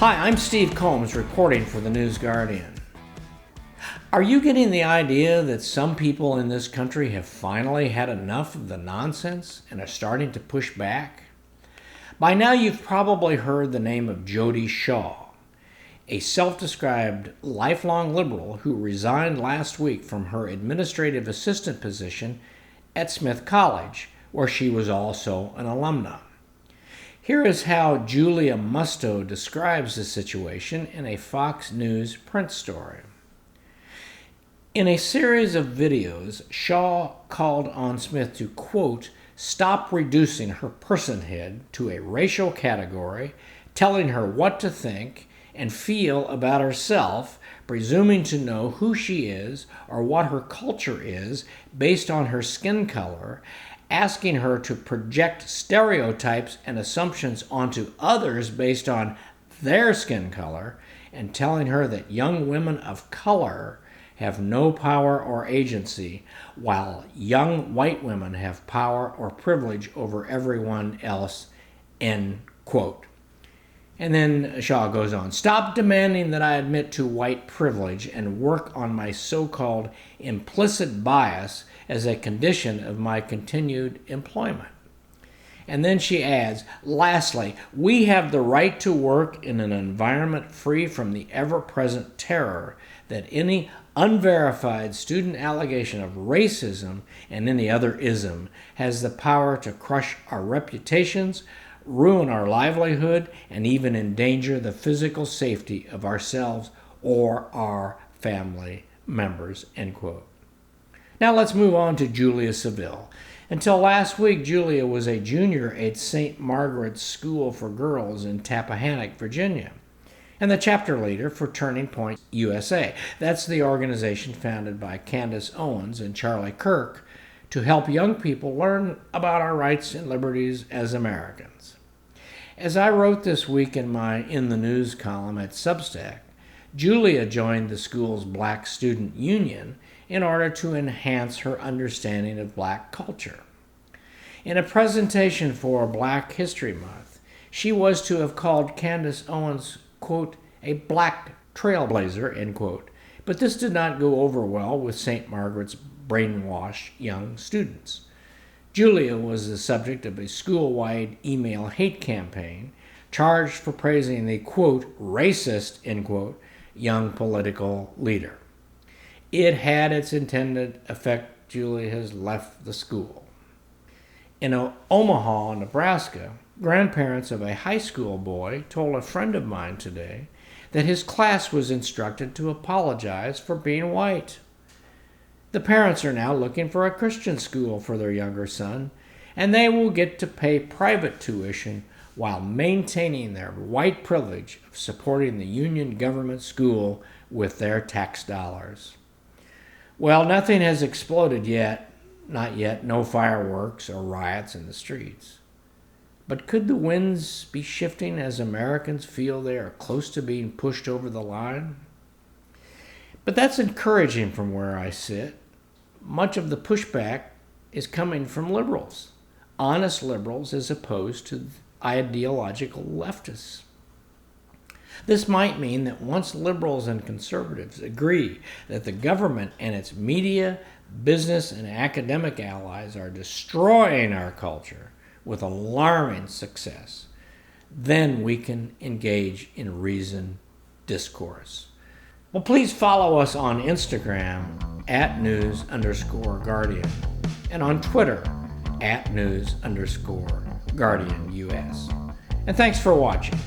Hi, I'm Steve Combs reporting for the News Guardian. Are you getting the idea that some people in this country have finally had enough of the nonsense and are starting to push back? By now you've probably heard the name of Jodi Shaw, a self-described lifelong liberal who resigned last week from her administrative assistant position at Smith College, where she was also an alumna. Here is how Julia Musto describes the situation in a Fox News print story. In a series of videos, Shaw called on Smith to, quote, stop reducing her personhood to a racial category, telling her what to think and feel about herself, presuming to know who she is or what her culture is based on her skin color, asking her to project stereotypes and assumptions onto others based on their skin color, and telling her that young women of color have no power or agency, while young white women have power or privilege over everyone else, end quote. And then Shaw goes on, stop demanding that I admit to white privilege and work on my so-called implicit bias as a condition of my continued employment. And then she adds, lastly, we have the right to work in an environment free from the ever-present terror that any unverified student allegation of racism and any other ism has the power to crush our reputations, ruin our livelihood, and even endanger the physical safety of ourselves or our family members, end quote. Now let's move on to Julia Seville. Until last week, Julia was a junior at St. Margaret's School for Girls in Tappahannock, Virginia, and the chapter leader for Turning Point USA. That's the organization founded by Candace Owens and Charlie Kirk to help young people learn about our rights and liberties as Americans. As I wrote this week in my In the News column at Substack, Julia joined the school's Black Student Union in order to enhance her understanding of Black culture. In a presentation for Black History Month, she was to have called Candace Owens, quote, a black trailblazer, end quote, but this did not go over well with St. Margaret's brainwashed young students. Julia was the subject of a school-wide email hate campaign charged for praising the, quote, racist, end quote, young political leader. It had its intended effect. Julia has left the school. In Omaha, Nebraska, grandparents of a high school boy told a friend of mine today that his class was instructed to apologize for being white. The parents are now looking for a Christian school for their younger son, and they will get to pay private tuition while maintaining their white privilege of supporting the union government school with their tax dollars. Well, nothing has exploded yet, not yet, no fireworks or riots in the streets. But could the winds be shifting as Americans feel they are close to being pushed over the line? But that's encouraging from where I sit. Much of the pushback is coming from liberals, honest liberals as opposed to ideological leftists. This might mean that once liberals and conservatives agree that the government and its media, business, and academic allies are destroying our culture with alarming success, then we can engage in reasoned discourse. Well, please follow us on Instagram at @news_Guardian and on Twitter @news_Guardian US. And thanks for watching.